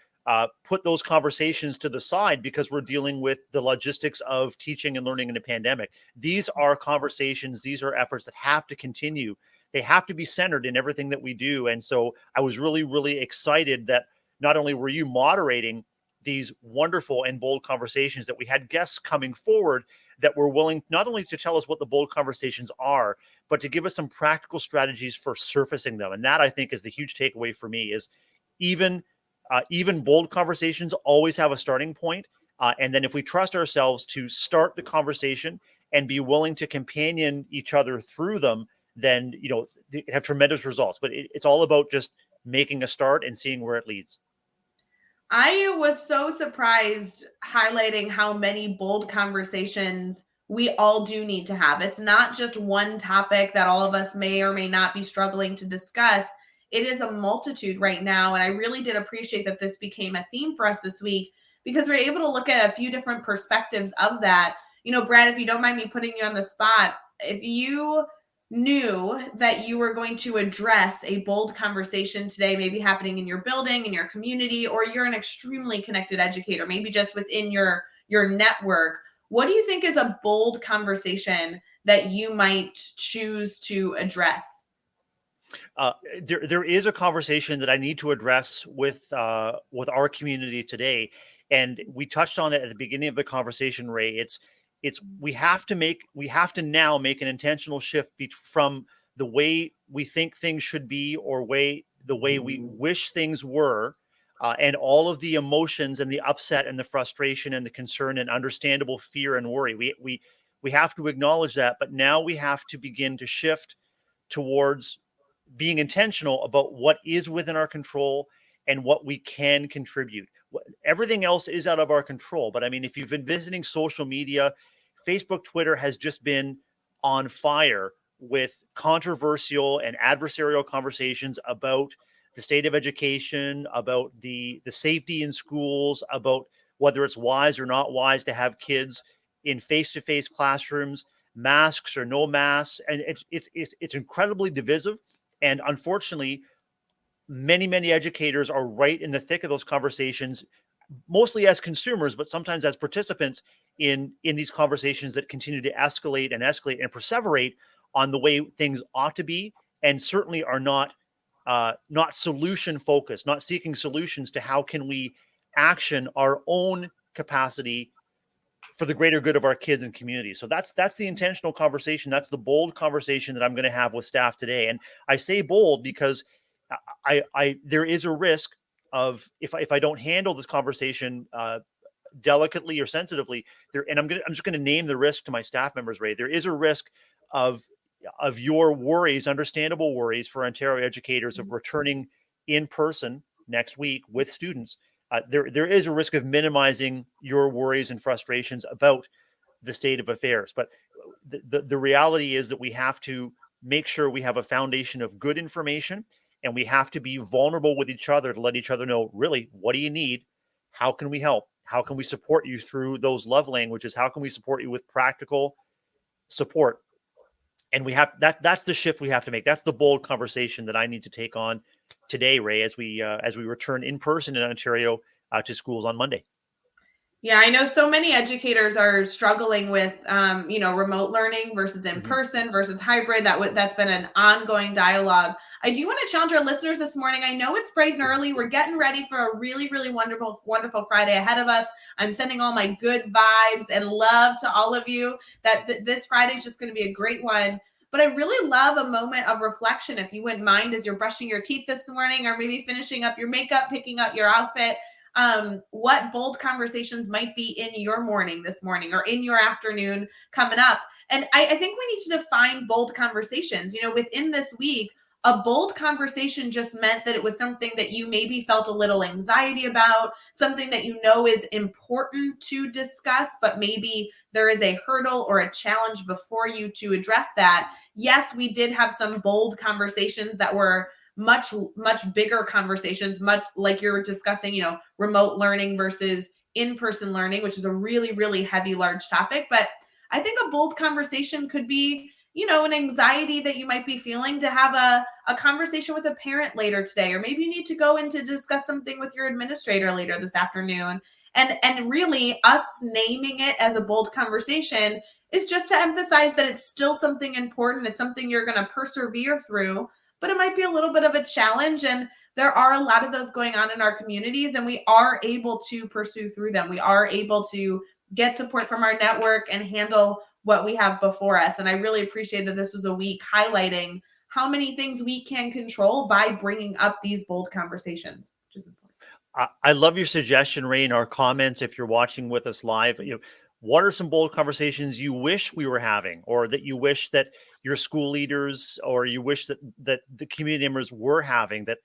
put those conversations to the side because we're dealing with the logistics of teaching and learning in a pandemic. These are conversations, these are efforts that have to continue. They have to be centered in everything that we do. And so I was really, really excited that not only were you moderating these wonderful and bold conversations, that we had guests coming forward that were willing not only to tell us what the bold conversations are, but to give us some practical strategies for surfacing them. And that, I think, is the huge takeaway for me, is even bold conversations always have a starting point. And then if we trust ourselves to start the conversation and be willing to companion each other through them, then, they have tremendous results. But it's all about just making a start and seeing where it leads. I was so surprised highlighting how many bold conversations we all do need to have. It's not just one topic that all of us may or may not be struggling to discuss. It is a multitude right now. And I really did appreciate that this became a theme for us this week, because we're able to look at a few different perspectives of that. Brad, if you don't mind me putting you on the spot, if you knew that you were going to address a bold conversation today, maybe happening in your building, in your community, or you're an extremely connected educator, maybe just within your your network, what do you think is a bold conversation that you might choose to address? There is a conversation that I need to address with our community today, and we touched on it at the beginning of the conversation, Rae. It's we have to now make an intentional shift from the way we think things should be, or the way we wish things were, and all of the emotions and the upset and the frustration and the concern and understandable fear and worry. We have to acknowledge that, but now we have to begin to shift towards being intentional about what is within our control and what we can contribute. Everything else is out of our control. But I mean, if you've been visiting social media, Facebook, Twitter has just been on fire with controversial and adversarial conversations about the state of education, about the safety in schools, about whether it's wise or not wise to have kids in face-to-face classrooms, masks or no masks, and it's incredibly divisive. And unfortunately, many educators are right in the thick of those conversations, mostly as consumers, but sometimes as participants in these conversations that continue to escalate and perseverate on the way things ought to be, and certainly are not solution focused, not seeking solutions to how can we action our own capacity for the greater good of our kids and community. So that's the intentional conversation. That's the bold conversation that I'm going to have with staff today. And I say bold because I there is a risk of, if I don't handle this conversation delicately or sensitively there, and I'm just going to name the risk to my staff members, Rae. There is a risk of your worries, understandable worries for Ontario educators, of returning in person next week with students. There is a risk of minimizing your worries and frustrations about the state of affairs. But the reality is that we have to make sure we have a foundation of good information, and we have to be vulnerable with each other to let each other know, really, what do you need? How can we help? How can we support you through those love languages? How can we support you with practical support? And we have that's the shift we have to make. That's the bold conversation that I need to take on today, Rae, as we return in person in Ontario to schools on Monday. Yeah, I know so many educators are struggling with, remote learning versus in person versus hybrid. That's been an ongoing dialogue. I do want to challenge our listeners this morning. I know it's bright and early. We're getting ready for a really, really wonderful, wonderful Friday ahead of us. I'm sending all my good vibes and love to all of you. This Friday is just going to be a great one. But I really love a moment of reflection, if you wouldn't mind, as you're brushing your teeth this morning, or maybe finishing up your makeup, picking out your outfit. What bold conversations might be in your morning this morning, or in your afternoon coming up. And I think we need to define bold conversations. Within this week, a bold conversation just meant that it was something that you maybe felt a little anxiety about, something that is important to discuss, but maybe there is a hurdle or a challenge before you to address that. Yes, we did have some bold conversations that were much bigger conversations, much like you're discussing, remote learning versus in-person learning, which is a really, really heavy, large topic. But I think a bold conversation could be, an anxiety that you might be feeling to have a conversation with a parent later today, or maybe you need to go in to discuss something with your administrator later this afternoon. And really, us naming it as a bold conversation is just to emphasize that it's still something important. It's something you're going to persevere through, but it might be a little bit of a challenge. And there are a lot of those going on in our communities, and we are able to pursue through them. We are able to get support from our network and handle what we have before us. And I really appreciate that this was a week highlighting how many things we can control by bringing up these bold conversations, which is important. I love your suggestion, Rae, in our comments. If you're watching with us live, what are some bold conversations you wish we were having, or that you wish that your school leaders, or you wish that the community members were having, that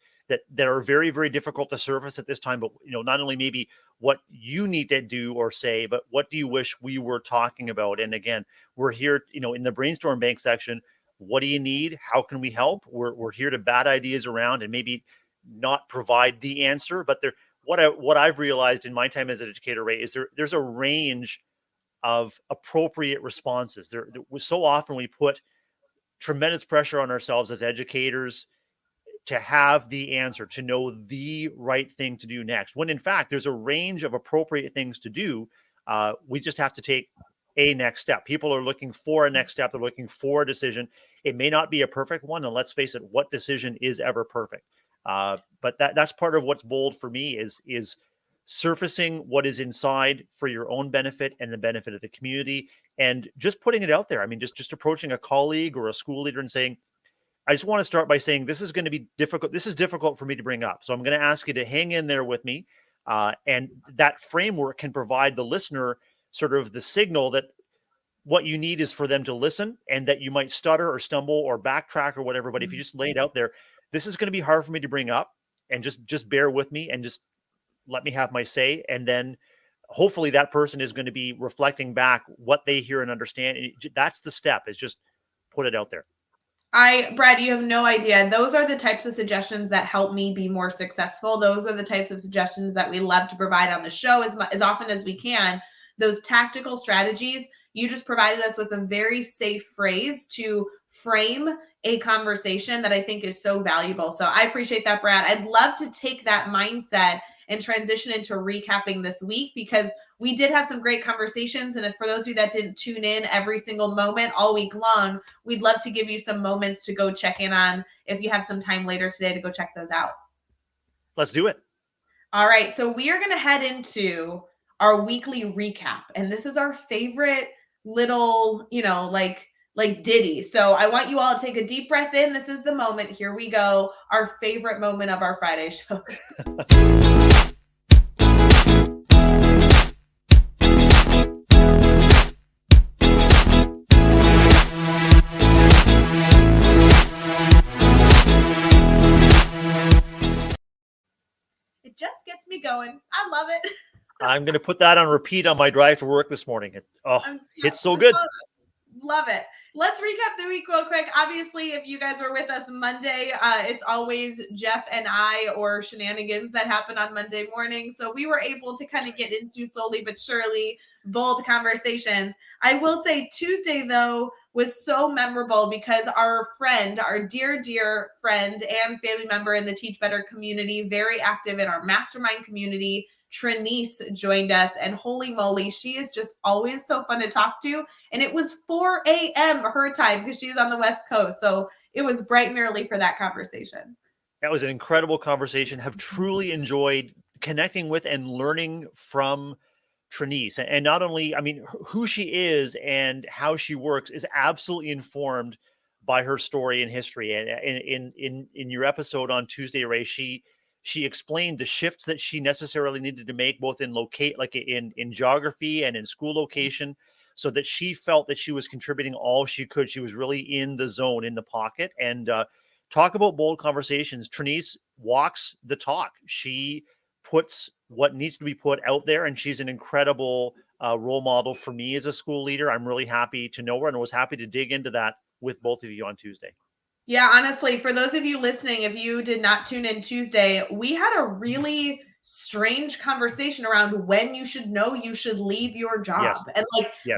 are very, very difficult to surface at this time? But not only maybe what you need to do or say, but what do you wish we were talking about? And again, we're here, in the brainstorm bank section. What do you need? How can we help? We're here to bat ideas around and maybe not provide the answer, but what I've realized in my time as an educator, Rae, is there's a range of appropriate responses. There so often we put tremendous pressure on ourselves as educators to have the answer, to know the right thing to do next, when in fact there's a range of appropriate things to do. We just have to take a next step. People are looking for a next step. They're looking for a decision. It may not be a perfect one. And let's face it, what decision is ever perfect? But that's part of what's bold for me is surfacing what is inside for your own benefit and the benefit of the community, and just putting it out there. I mean, just approaching a colleague or a school leader and saying, I just want to start by saying this is going to be difficult. This is difficult for me to bring up. So I'm going to ask you to hang in there with me. And that framework can provide the listener sort of the signal that what you need is for them to listen, and that you might stutter or stumble or backtrack or whatever. But if you just lay it out there, this is going to be hard for me to bring up, and just bear with me and just let me have my say. And then hopefully that person is going to be reflecting back what they hear and understand. That's the step, is just put it out there. Brad, you have no idea. Those are the types of suggestions that help me be more successful. Those are the types of suggestions that we love to provide on the show as often as we can. Those tactical strategies, you just provided us with a very safe phrase to frame a conversation that I think is so valuable. So I appreciate that, Brad. I'd love to take that mindset and transition into recapping this week, because we did have some great conversations. And if for those of you that didn't tune in every single moment all week long, we'd love to give you some moments to go check in on if you have some time later today to go check those out. Let's do it. All right. So we are going to head into our weekly recap. And this is our favorite little, like ditty. So I want you all to take a deep breath in. This is the moment. Here we go. Our favorite moment of our Friday shows. It just gets me going. I love it. I'm going to put that on repeat on my drive to work this morning. It's so good. Love it. Let's recap the week real quick. Obviously, if you guys were with us Monday, it's always Jeff and I or shenanigans that happen on Monday morning. So we were able to kind of get into slowly but surely bold conversations. I will say Tuesday, though, was so memorable because our friend, our dear, dear friend and family member in the Teach Better community, very active in our mastermind community, Trinice, joined us, and holy moly, she is just always so fun to talk to. And it was 4 a.m. her time because she's on the West Coast. So it was bright and early for that conversation. That was an incredible conversation. Have truly enjoyed connecting with and learning from Trinice. And not only, I mean, who she is and how she works is absolutely informed by her story and history. And in your episode on Tuesday, Rae, she explained the shifts that she necessarily needed to make, both in in geography and in school location, so that she felt that she was contributing all she could. She was really in the zone, in the pocket. And talk about bold conversations. Trinice walks the talk. She puts what needs to be put out there, and she's an incredible role model for me as a school leader. I'm really happy to know her, and was happy to dig into that with both of you on Tuesday. Yeah, honestly, for those of you listening, if you did not tune in Tuesday, we had a really strange conversation around when you should know you should leave your job. Yes. And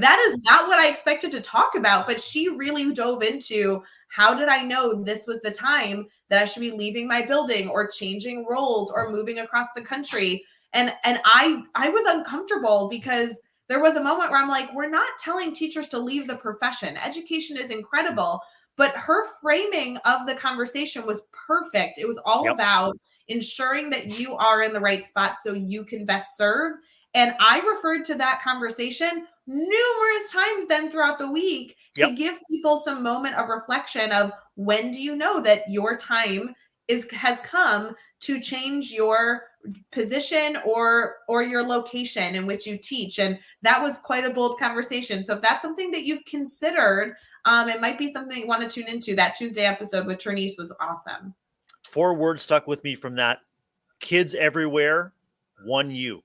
that is not what I expected to talk about, but she really dove into, how did I know this was the time that I should be leaving my building or changing roles or moving across the country? And I was uncomfortable because there was a moment where I'm like, we're not telling teachers to leave the profession. Education is incredible. But her framing of the conversation was perfect. It was all about ensuring that you are in the right spot so you can best serve. And I referred to that conversation numerous times then throughout the week to give people some moment of reflection of, when do you know that your time has come to change your position or your location in which you teach? And that was quite a bold conversation. So if that's something that you've considered, it might be something you want to tune into. That Tuesday episode with Trinice was awesome. 4 words stuck with me from that: kids everywhere, one you.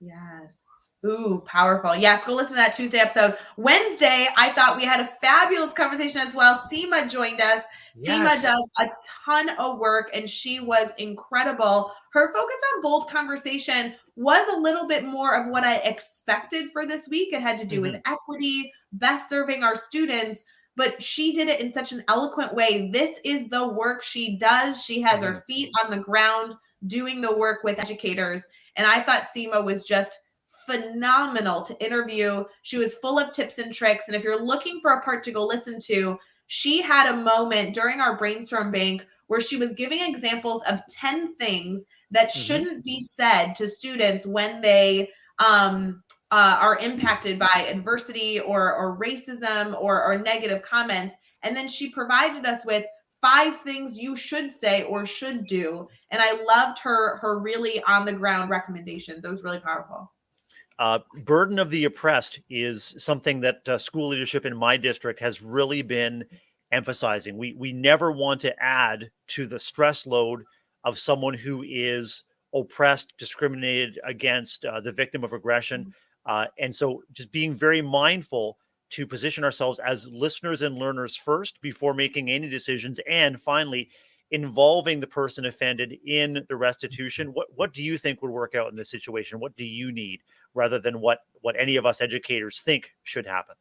Yes. Ooh, powerful. Yes, go listen to that Tuesday episode. Wednesday, I thought we had a fabulous conversation as well. Seema joined us. Seema does a ton of work, and she was incredible. Her focus on bold conversation was a little bit more of what I expected for this week. It had to do with equity, best serving our students, but she did it in such an eloquent way. This is the work she does. She has her feet on the ground doing the work with educators. And I thought Seema was just phenomenal to interview. She was full of tips and tricks. And if you're looking for a part to go listen to, she had a moment during our brainstorm bank where she was giving examples of 10 things that shouldn't be said to students when they are impacted by adversity or racism or negative comments. And then she provided us with 5 things you should say or should do. And I loved her really on the ground recommendations. It was really powerful. Burden of the oppressed is something that school leadership in my district has really been emphasizing. We never want to add to the stress load of someone who is oppressed, discriminated against, the victim of aggression. And so just being very mindful to position ourselves as listeners and learners first before making any decisions. And finally, involving the person offended in the restitution. What do you think would work out in this situation? What do you need, rather than what any of us educators think should happen?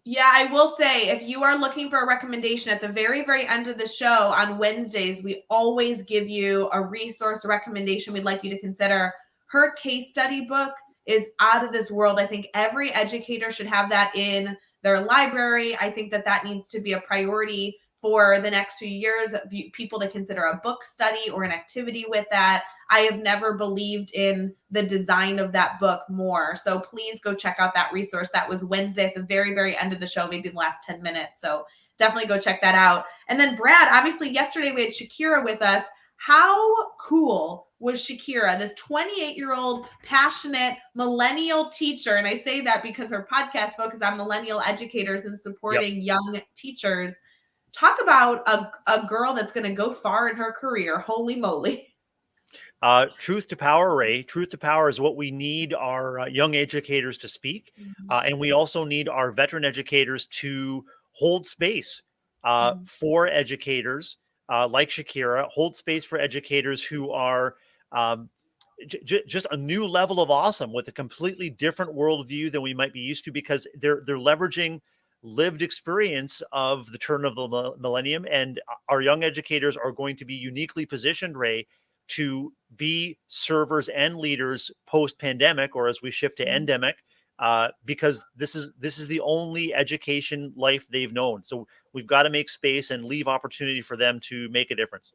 Yeah, I will say, if you are looking for a recommendation at the very, very end of the show on Wednesdays, we always give you a resource recommendation we'd like you to consider. Her case study book is out of this world. I think every educator should have that in their library. I think that needs to be a priority for the next few years, people to consider a book study or an activity with that. I have never believed in the design of that book more. So please go check out that resource. That was Wednesday at the very, very end of the show, maybe the last 10 minutes. So definitely go check that out. And then Brad, obviously yesterday we had Shakira with us. How cool was Shakira, this 28-year-old passionate millennial teacher? And I say that because her podcast focuses on millennial educators and supporting young teachers. Talk about a girl that's going to go far in her career. Holy moly. Truth to power, Rae. Truth to power is what we need our young educators to speak. And we also need our veteran educators to hold space for educators like Shakira, hold space for educators who are just a new level of awesome with a completely different worldview than we might be used to, because they're leveraging lived experience of the turn of the millennium. And our young educators are going to be uniquely positioned, Rae, to be servers and leaders post-pandemic, or as we shift to endemic, because this is the only education life they've known. So we've got to make space and leave opportunity for them to make a difference.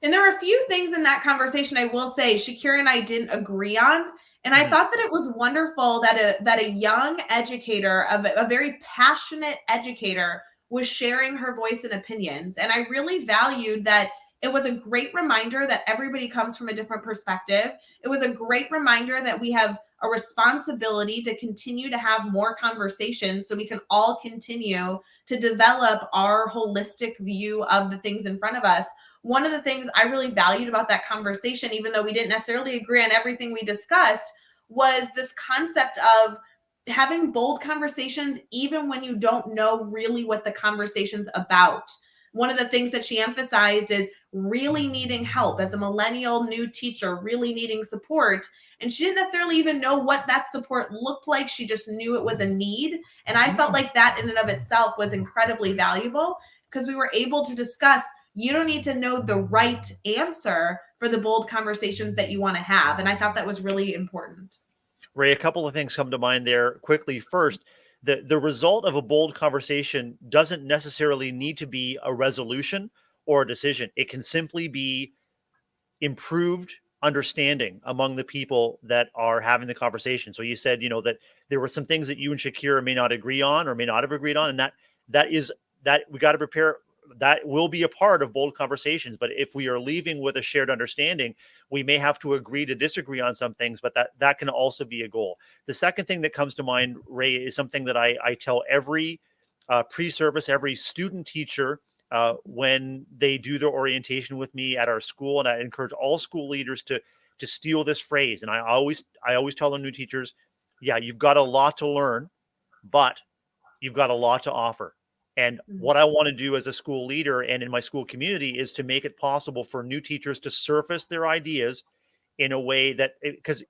And there were a few things in that conversation, I will say, Shakira and I didn't agree on. And I thought that it was wonderful that a young educator, a very passionate educator, was sharing her voice and opinions. And I really valued that. It was a great reminder that everybody comes from a different perspective. It was a great reminder that we have a responsibility to continue to have more conversations so we can all continue to develop our holistic view of the things in front of us. One of the things I really valued about that conversation, even though we didn't necessarily agree on everything we discussed, was this concept of having bold conversations even when you don't know really what the conversation's about. One of the things that she emphasized is really needing help as a millennial new teacher, really needing support. And she didn't necessarily even know what that support looked like. She just knew it was a need. And I felt like that in and of itself was incredibly valuable, because we were able to discuss, you don't need to know the right answer for the bold conversations that you want to have. And I thought that was really important. Rae, a couple of things come to mind there quickly. First, the result of a bold conversation doesn't necessarily need to be a resolution or a decision. It can simply be improved understanding among the people that are having the conversation. So you said, that there were some things that you and Shakira may not agree on or may not have agreed on, and that we got to prepare. That will be a part of bold conversations. But if we are leaving with a shared understanding, we may have to agree to disagree on some things, but that can also be a goal. The second thing that comes to mind, Rae, is something that I tell every pre-service, every student teacher when they do their orientation with me at our school. And I encourage all school leaders to steal this phrase. And I always tell the new teachers, yeah, you've got a lot to learn, but you've got a lot to offer. And what I want to do as a school leader and in my school community is to make it possible for new teachers to surface their ideas in a way that, because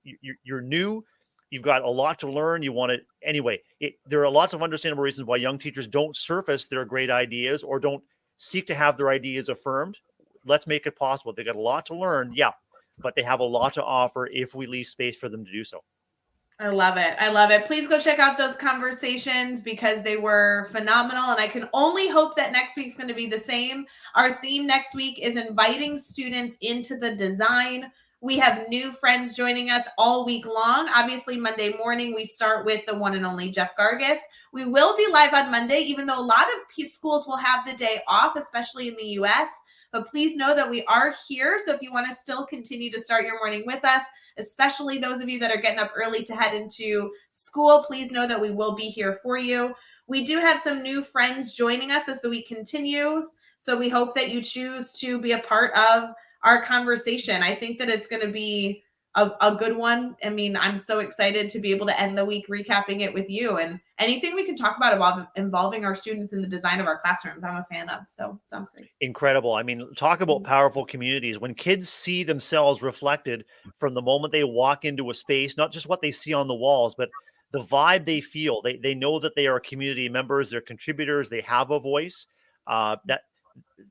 you're new, you've got a lot to learn. You want to, anyway, there are lots of understandable reasons why young teachers don't surface their great ideas or don't seek to have their ideas affirmed. Let's make it possible. They got a lot to learn. Yeah, but they have a lot to offer if we leave space for them to do so. I love it. I love it. Please go check out those conversations because they were phenomenal. And I can only hope that next week's going to be the same. Our theme next week is inviting students into the design. We have new friends joining us all week long. Obviously, Monday morning, we start with the one and only Jeff Gargis. We will be live on Monday, even though a lot of schools will have the day off, especially in the US. But please know that we are here. So if you want to still continue to start your morning with us, especially those of you that are getting up early to head into school, please know that we will be here for you. We do have some new friends joining us as the week continues. So we hope that you choose to be a part of our conversation. I think that it's going to be a good one. I mean, I'm so excited to be able to end the week recapping it with you, and anything we can talk about involving our students in the design of our classrooms, I'm a fan of. So sounds great. Incredible. I mean, talk about powerful communities. When kids see themselves reflected from the moment they walk into a space, not just what they see on the walls, but the vibe they feel. They know that they are community members, they're contributors, they have a voice.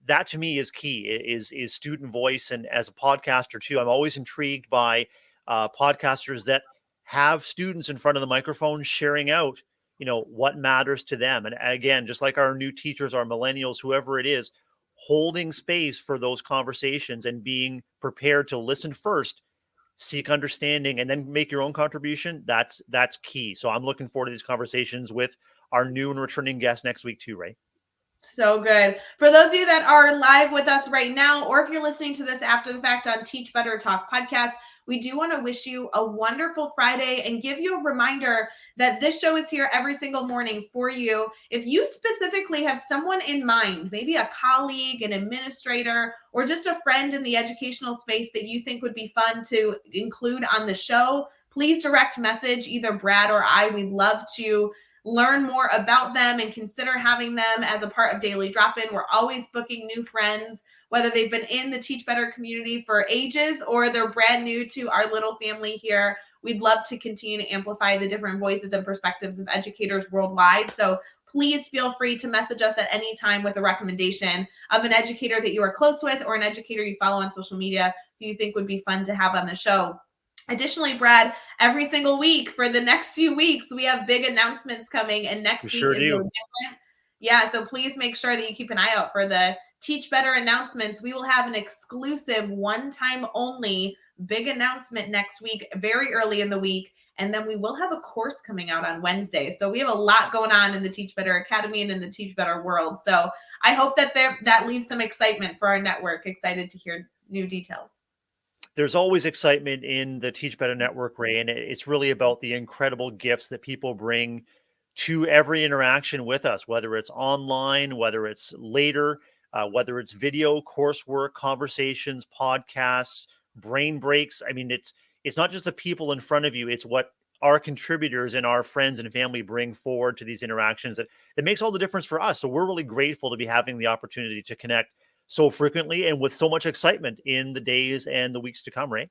That to me is key, is student voice. And as a podcaster too, I'm always intrigued by podcasters that have students in front of the microphone sharing out, what matters to them. And again, just like our new teachers, our millennials, whoever it is, holding space for those conversations and being prepared to listen first, seek understanding, and then make your own contribution. That's key. So I'm looking forward to these conversations with our new and returning guests next week too, Rae. So good. For those of you that are live with us right now, or if you're listening to this after the fact on Teach Better Talk podcast, we do want to wish you a wonderful Friday and give you a reminder that this show is here every single morning for you. If you specifically have someone in mind, maybe a colleague, an administrator, or just a friend in the educational space that you think would be fun to include on the show, please direct message either Brad or I. We'd love to learn more about them and consider having them as a part of Daily Drop-In. We're always booking new friends, whether they've been in the Teach Better community for ages or they're brand new to our little family here. We'd love to continue to amplify the different voices and perspectives of educators worldwide. So please feel free to message us at any time with a recommendation of an educator that you are close with or an educator you follow on social media who you think would be fun to have on the show. Additionally, Brad, every single week for the next few weeks, we have big announcements coming, and next week is no different. Yeah, so please make sure that you keep an eye out for the Teach Better announcements. We will have an exclusive one-time only big announcement next week, very early in the week, and then we will have a course coming out on Wednesday. So we have a lot going on in the Teach Better Academy and in the Teach Better world. So I hope that that leaves some excitement for our network. Excited to hear new details. There's always excitement in the Teach Better Network, Rae, and it's really about the incredible gifts that people bring to every interaction with us, whether it's online, whether it's later, whether it's video, coursework, conversations, podcasts, brain breaks. I mean, it's not just the people in front of you, it's what our contributors and our friends and family bring forward to these interactions that makes all the difference for us. So we're really grateful to be having the opportunity to connect so frequently and with so much excitement in the days and the weeks to come, Rae.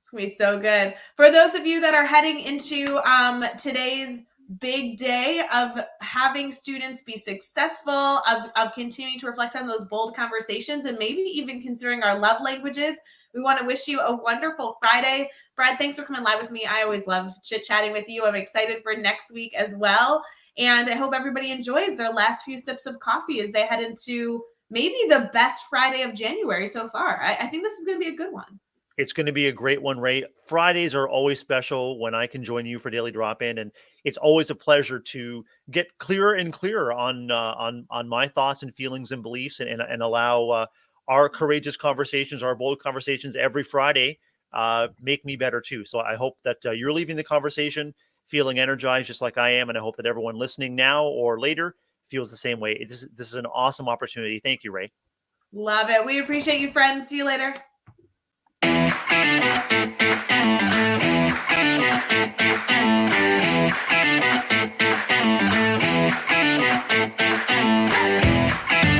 It's going to be so good. For those of you that are heading into today's big day of having students be successful, of continuing to reflect on those bold conversations and maybe even considering our love languages, we want to wish you a wonderful Friday. Brad, thanks for coming live with me. I always love chit-chatting with you. I'm excited for next week as well. And I hope everybody enjoys their last few sips of coffee as they head into maybe the best Friday of January so far. I think this is going to be a good one. It's going to be a great one, Rae. Fridays are always special when I can join you for Daily Drop-In, and it's always a pleasure to get clearer and clearer on my thoughts and feelings and beliefs, and allow our courageous conversations, our bold conversations every Friday make me better too. So I hope that you're leaving the conversation feeling energized just like I am, and I hope that everyone listening now or later feels the same way. This is an awesome opportunity. Thank you, Rae. Love it. We appreciate you, friends. See you later.